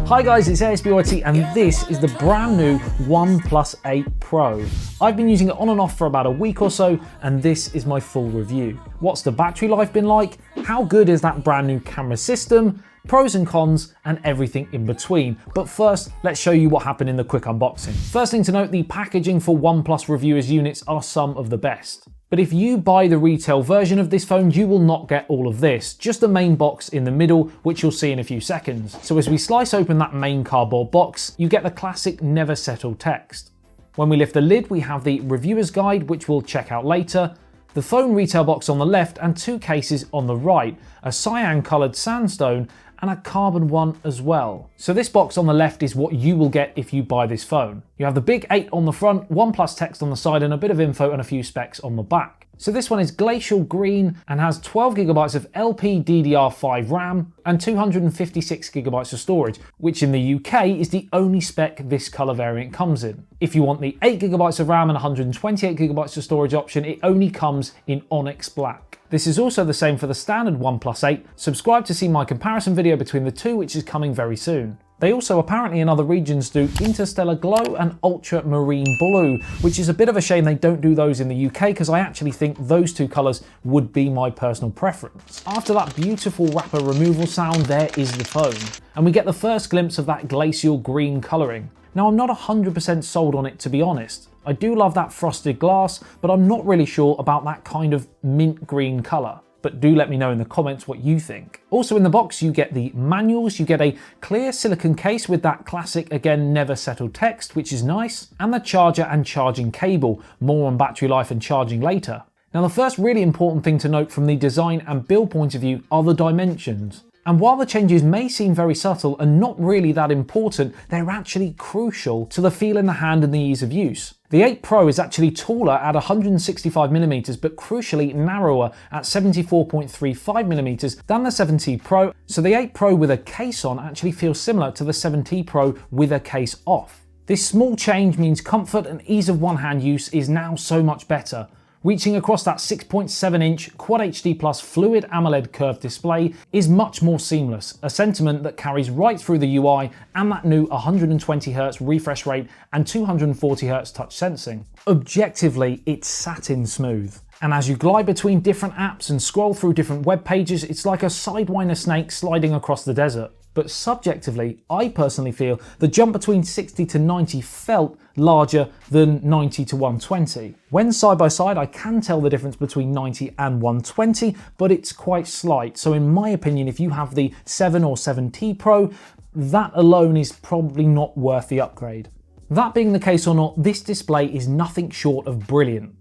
Hi guys, it's ASBYT and this is the brand new OnePlus 8 Pro. I've been using it on and off for about a week or so and this is my full review. What's the battery life been like? How good is that brand new camera system? Pros and cons and everything in between. But first, let's show you what happened in the quick unboxing. First thing to note, the packaging for OnePlus reviewers units are some of the best. But if you buy the retail version of this phone, you will not get all of this, just the main box in the middle, which you'll see in a few seconds. So as we slice open that main cardboard box, you get the classic never settle text. When we lift the lid, we have the reviewer's guide, which we'll check out later, the phone retail box on the left and two cases on the right, a cyan coloured sandstone and a carbon one as well. So this box on the left is what you will get if you buy this phone. You have the big 8 on the front, OnePlus text on the side and a bit of info and a few specs on the back. So this one is glacial green and has 12GB of LPDDR5 RAM and 256GB of storage, which in the UK is the only spec this colour variant comes in. If you want the 8GB of RAM and 128GB of storage option, it only comes in Onyx Black. This is also the same for the standard OnePlus 8. Subscribe to see my comparison video between the two, which is coming very soon. They also apparently in other regions do Interstellar Glow and Ultramarine Blue, which is a bit of a shame they don't do those in the UK because I actually think those two colours would be my personal preference. After that beautiful wrapper removal sound, there is the phone. And we get the first glimpse of that glacial green colouring. Now I'm not 100% sold on it to be honest. I do love that frosted glass, but I'm not really sure about that kind of mint green colour. But do let me know in the comments what you think. Also in the box you get the manuals, you get a clear silicone case with that classic, again, never settled text, which is nice, and the charger and charging cable. More on battery life and charging later. Now the first really important thing to note from the design and build point of view are the dimensions. And while the changes may seem very subtle and not really that important, they're actually crucial to the feel in the hand and the ease of use. The 8 Pro is actually taller at 165mm, but crucially narrower at 74.35mm than the 7T Pro, so the 8 Pro with a case on actually feels similar to the 7T Pro with a case off. This small change means comfort and ease of one-hand use is now so much better. Reaching across that 6.7-inch Quad HD Plus Fluid AMOLED curved display is much more seamless, a sentiment that carries right through the UI and that new 120Hz refresh rate and 240Hz touch sensing. Objectively, it's satin smooth. And as you glide between different apps and scroll through different web pages, it's like a sidewinder snake sliding across the desert. But subjectively, I personally feel the jump between 60 to 90 felt larger than 90 to 120. When side by side, I can tell the difference between 90 and 120, but it's quite slight. So in my opinion, if you have the 7 or 7T Pro, that alone is probably not worth the upgrade. That being the case or not, this display is nothing short of brilliant.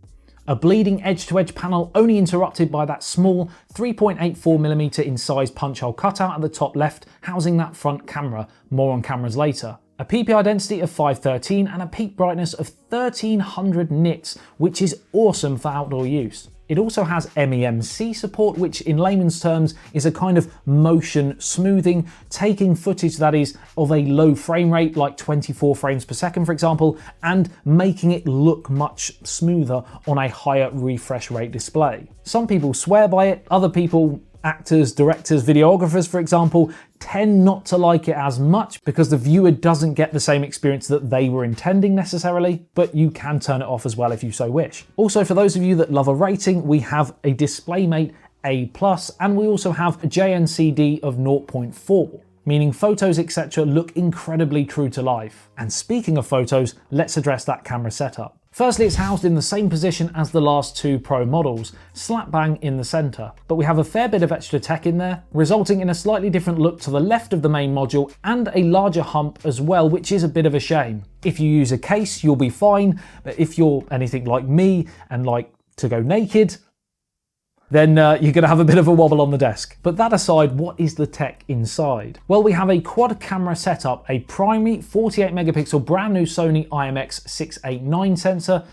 A bleeding edge-to-edge panel only interrupted by that small 3.84mm in size punch hole cutout at the top left, housing that front camera. More on cameras later. A PPI density of 513 and a peak brightness of 1300 nits, which is awesome for outdoor use. It also has MEMC support, which in layman's terms is a kind of motion smoothing, taking footage that is of a low frame rate, like 24 frames per second for example, and making it look much smoother on a higher refresh rate display. Some people swear by it, other people, actors, directors, videographers for example, tend not to like it as much because the viewer doesn't get the same experience that they were intending necessarily, but you can turn it off as well if you so wish. Also, for those of you that love a rating, we have a DisplayMate A+, and we also have a JNCD of 0.4. Meaning photos etc. look incredibly true to life. And speaking of photos, let's address that camera setup. Firstly, it's housed in the same position as the last two Pro models, slap bang in the centre. But we have a fair bit of extra tech in there, resulting in a slightly different look to the left of the main module and a larger hump as well, which is a bit of a shame. If you use a case, you'll be fine, but if you're anything like me and like to go naked, then you're going to have a bit of a wobble on the desk. But that aside, what is the tech inside? Well, we have a quad camera setup, a primary 48 megapixel brand new Sony IMX689 sensor,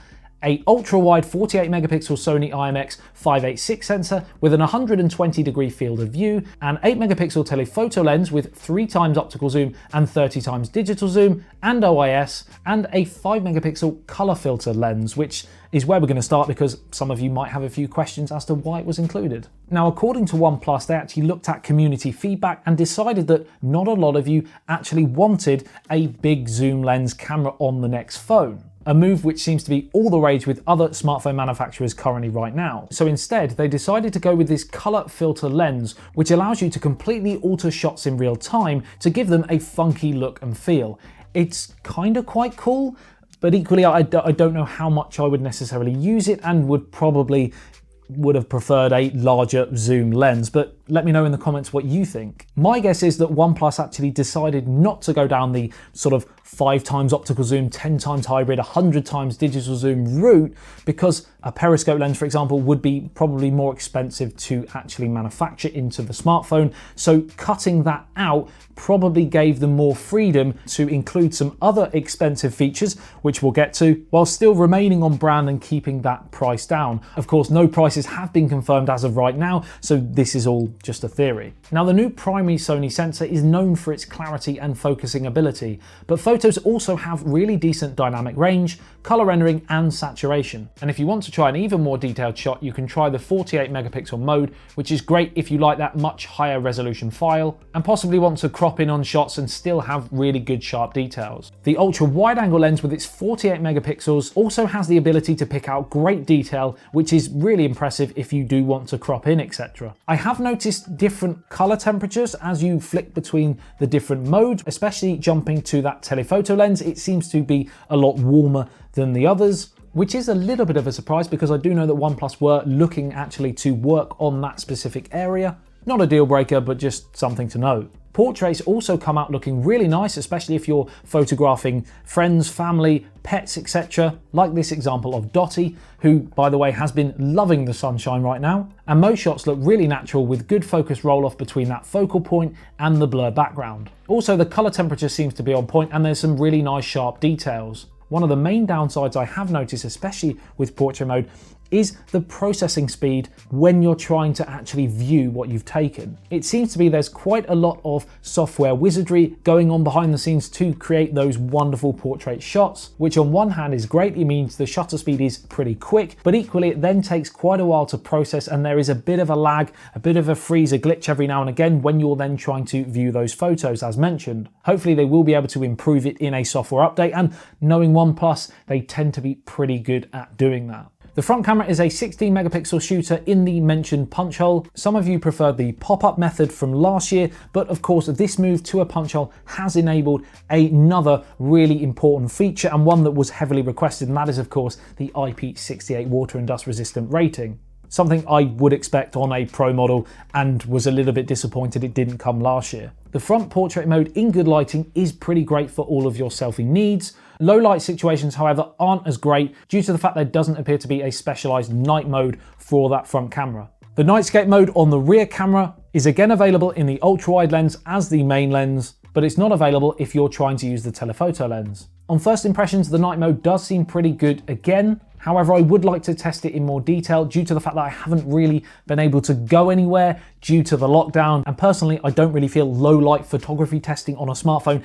a ultra-wide 48 megapixel Sony IMX586 sensor with an 120 degree field of view, an 8 megapixel telephoto lens with 3x optical zoom and 30x digital zoom, and OIS, and a 5 megapixel color filter lens, which is where we're going to start, because some of you might have a few questions as to why it was included. Now, according to OnePlus, they actually looked at community feedback and decided that not a lot of you actually wanted a big zoom lens camera on the next phone. A move which seems to be all the rage with other smartphone manufacturers currently right now. So instead, they decided to go with this color filter lens, which allows you to completely alter shots in real time to give them a funky look and feel. It's kind of quite cool, but equally I don't know how much I would necessarily use it, and would have preferred a larger zoom lens, but let me know in the comments what you think. My guess is that OnePlus actually decided not to go down the sort of 5 times optical zoom, 10 times hybrid, 100 times digital zoom route, because a periscope lens, for example, would be probably more expensive to actually manufacture into the smartphone. So cutting that out probably gave them more freedom to include some other expensive features, which we'll get to, while still remaining on brand and keeping that price down. Of course, no prices have been confirmed as of right now, so this is all just a theory. Now, the new primary Sony sensor is known for its clarity and focusing ability, but photos also have really decent dynamic range, color rendering and saturation. And if you want to try an even more detailed shot, you can try the 48 megapixel mode, which is great if you like that much higher resolution file and possibly want to crop in on shots and still have really good sharp details. The ultra wide angle lens with its 48 megapixels also has the ability to pick out great detail, which is really impressive if you do want to crop in, etc. I have noticed different color temperatures as you flick between the different modes, especially jumping to that telephoto lens. It seems to be a lot warmer than the others, which is a little bit of a surprise because I do know that OnePlus were looking actually to work on that specific area. Not a deal breaker, but just something to note. Portraits also come out looking really nice, especially if you're photographing friends, family, pets, etc. Like this example of Dottie, who, by the way, has been loving the sunshine right now. And most shots look really natural with good focus roll-off between that focal point and the blur background. Also, the color temperature seems to be on point and there's some really nice sharp details. One of the main downsides I have noticed, especially with portrait mode, is the processing speed when you're trying to actually view what you've taken. It seems to be there's quite a lot of software wizardry going on behind the scenes to create those wonderful portrait shots, which on one hand is great. It means the shutter speed is pretty quick, but equally it then takes quite a while to process and there is a bit of a lag, a bit of a freeze, a glitch every now and again when you're then trying to view those photos as mentioned. Hopefully they will be able to improve it in a software update, and knowing OnePlus, they tend to be pretty good at doing that. The front camera is a 16 megapixel shooter in the mentioned punch hole. Some of you preferred the pop-up method from last year, but of course this move to a punch hole has enabled another really important feature, and one that was heavily requested, and that is of course the IP68 water and dust resistant rating. Something I would expect on a Pro model and was a little bit disappointed it didn't come last year. The front portrait mode in good lighting is pretty great for all of your selfie needs. Low light situations, however, aren't as great due to the fact there doesn't appear to be a specialized night mode for that front camera. The nightscape mode on the rear camera is again available in the ultra wide lens as the main lens, but it's not available if you're trying to use the telephoto lens. On first impressions, the night mode does seem pretty good again. However, I would like to test it in more detail due to the fact that I haven't really been able to go anywhere due to the lockdown. And personally, I don't really feel low light photography testing on a smartphone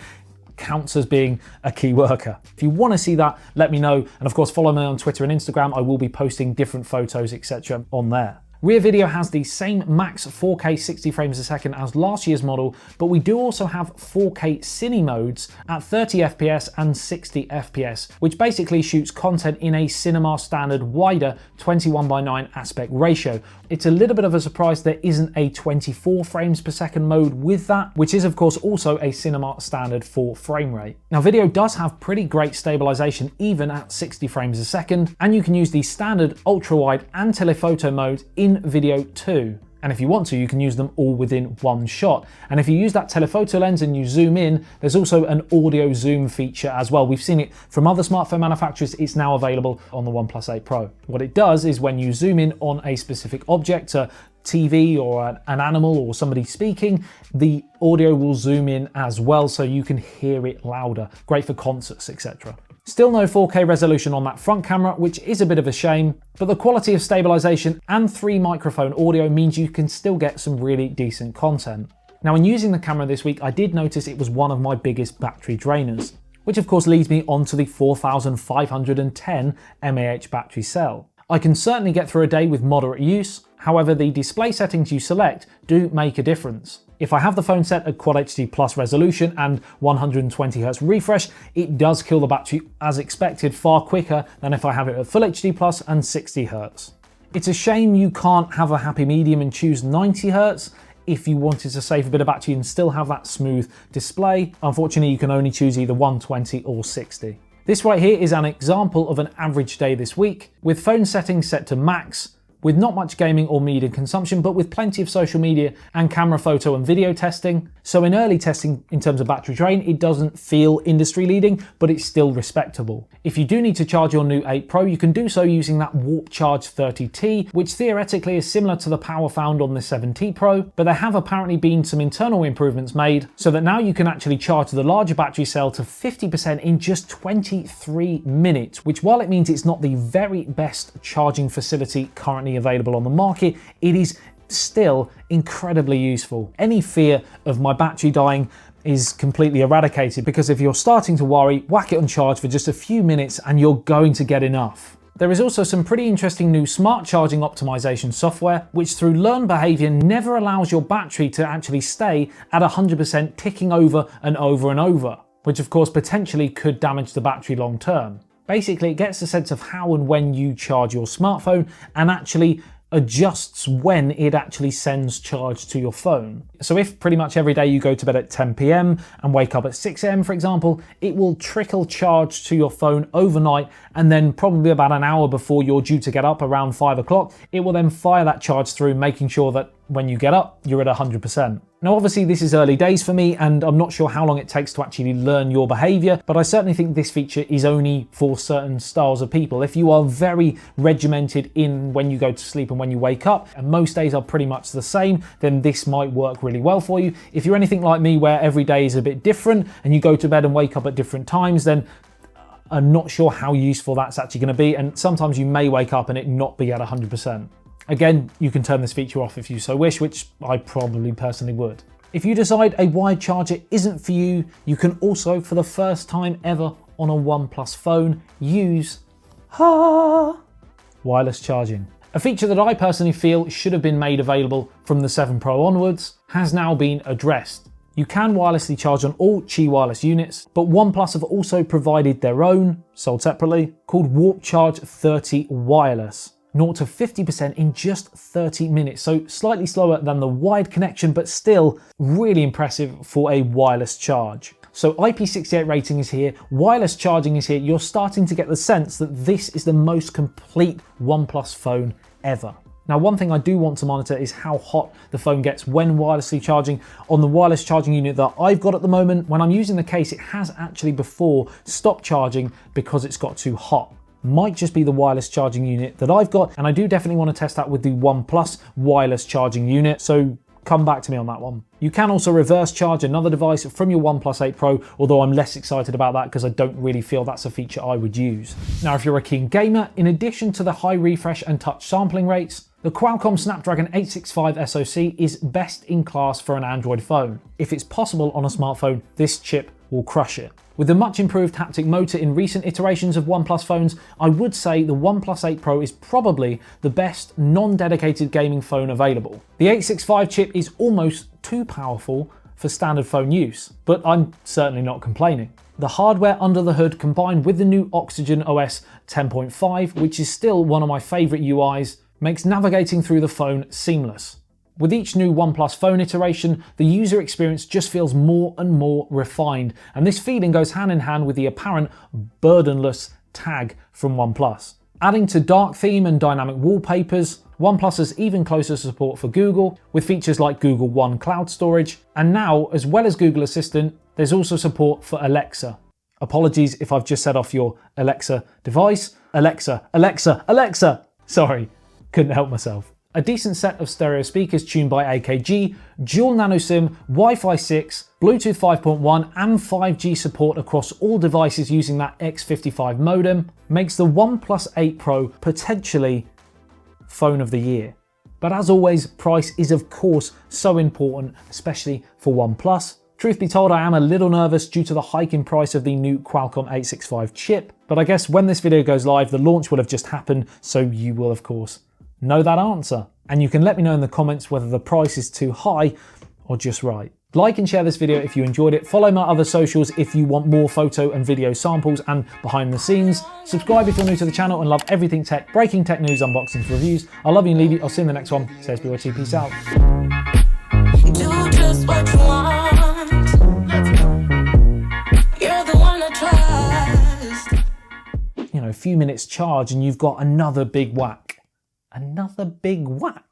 counts as being a key worker. If you want to see that, let me know. And of course, follow me on Twitter and Instagram. I will be posting different photos, etc. on there. Rear video has the same max 4K 60 frames a second as last year's model, but we do also have 4K Cine modes at 30 FPS and 60 FPS, which basically shoots content in a cinema standard wider 21:9 aspect ratio. It's a little bit of a surprise there isn't a 24 frames per second mode with that, which is of course also a cinema standard for frame rate. Now, video does have pretty great stabilization even at 60 frames a second, and you can use the standard ultra wide and telephoto modes in video too. And if you want to, you can use them all within one shot. And if you use that telephoto lens and you zoom in, there's also an audio zoom feature as well. We've seen it from other smartphone manufacturers. It's now available on the OnePlus 8 Pro. What it does is when you zoom in on a specific object, a TV or an animal or somebody speaking, the audio will zoom in as well so you can hear it louder. Great for concerts, etc. Still no 4K resolution on that front camera, which is a bit of a shame, but the quality of stabilization and 3 microphone audio means you can still get some really decent content. Now, in using the camera this week, I did notice it was one of my biggest battery drainers. which of course leads me onto the 4510 mAh battery cell. I can certainly get through a day with moderate use, however the display settings you select do make a difference. If I have the phone set at Quad HD Plus resolution and 120Hz refresh, it does kill the battery as expected far quicker than if I have it at Full HD Plus and 60Hz. It's a shame you can't have a happy medium and choose 90Hz if you wanted to save a bit of battery and still have that smooth display. Unfortunately, you can only choose either 120 or 60. This right here is an example of an average day this week, with phone settings set to max, with not much gaming or media consumption, but with plenty of social media and camera, photo and video testing. So in early testing in terms of battery drain, it doesn't feel industry leading, but it's still respectable. If you do need to charge your new 8 Pro, you can do so using that Warp Charge 30T, which theoretically is similar to the power found on the 7T Pro, but there have apparently been some internal improvements made so that now you can actually charge the larger battery cell to 50% in just 23 minutes, which while it means it's not the very best charging facility currently available on the market, it is still incredibly useful. Any fear of my battery dying is completely eradicated, because if you're starting to worry, whack it on charge for just a few minutes and you're going to get enough. There is also some pretty interesting new smart charging optimization software, which through learned behavior never allows your battery to actually stay at 100% ticking over and over and over, which of course potentially could damage the battery long term. Basically, it gets a sense of how and when you charge your smartphone and actually adjusts when it actually sends charge to your phone. So if pretty much every day you go to bed at 10 PM and wake up at 6 AM, for example, it will trickle charge to your phone overnight, and then probably about an hour before you're due to get up around 5 o'clock, it will then fire that charge through, making sure that when you get up, you're at 100%. Now, obviously this is early days for me, and I'm not sure how long it takes to actually learn your behavior, but I certainly think this feature is only for certain styles of people. If you are very regimented in when you go to sleep and when you wake up, and most days are pretty much the same, then this might work really well for you. If you're anything like me, where every day is a bit different and you go to bed and wake up at different times, then I'm not sure how useful that's actually going to be, and sometimes you may wake up and it not be at 100%. Again, you can turn this feature off if you so wish, which I probably personally would. If you decide a wired charger isn't for you, you can also, for the first time ever on a OnePlus phone, use wireless charging. A feature that I personally feel should have been made available from the 7 Pro onwards has now been addressed. You can wirelessly charge on all Qi wireless units, but OnePlus have also provided their own, sold separately, called Warp Charge 30 Wireless. 0 to 50% in just 30 minutes, so slightly slower than the wired connection, but still really impressive for a wireless charge. So IP68 rating is here, wireless charging is here. You're starting to get the sense that this is the most complete OnePlus phone ever. Now, one thing I do want to monitor is how hot the phone gets when wirelessly charging. On the wireless charging unit that I've got at the moment, when I'm using the case, it has actually before stopped charging because it's got too hot. Might just be the wireless charging unit that I've got, and I do definitely want to test that with the OnePlus wireless charging unit, so come back to me on that one. You can also reverse charge another device from your OnePlus 8 Pro, although I'm less excited about that because I don't really feel that's a feature I would use. Now, if you're a keen gamer, in addition to the high refresh and touch sampling rates, the Qualcomm Snapdragon 865 SoC is best in class for an Android phone. If it's possible on a smartphone, this chip will crush it. With the much improved haptic motor in recent iterations of OnePlus phones, I would say the OnePlus 8 Pro is probably the best non-dedicated gaming phone available. The 865 chip is almost too powerful for standard phone use, but I'm certainly not complaining. The hardware under the hood, combined with the new Oxygen OS 10.5, which is still one of my favourite UIs, makes navigating through the phone seamless. With each new OnePlus phone iteration, the user experience just feels more and more refined, and this feeling goes hand in hand with the apparent burdenless tag from OnePlus. Adding to dark theme and dynamic wallpapers, OnePlus has even closer support for Google, with features like Google One Cloud Storage, and now, as well as Google Assistant, there's also support for Alexa. Apologies if I've just set off your Alexa device. Alexa, Alexa, Alexa! Sorry, couldn't help myself. A decent set of stereo speakers tuned by AKG, dual nano SIM, Wi-Fi 6, Bluetooth 5.1 and 5G support across all devices using that X55 modem makes the OnePlus 8 Pro potentially phone of the year. But as always, price is of course so important, especially for OnePlus. Truth be told, I am a little nervous due to the hike in price of the new Qualcomm 865 chip, but I guess when this video goes live, the launch will have just happened, so you will of course know that answer. And you can let me know in the comments whether the price is too high or just right. Like and share this video if you enjoyed it. Follow my other socials if you want more photo and video samples and behind the scenes. Subscribe if you're new to the channel and love everything tech, breaking tech news, unboxings, reviews. I love you and leave you. I'll see you in the next one. ASBYT, peace out. Do just what you want. You're the one I trust. You know, a few minutes charge and you've got another big whack. Another big whack.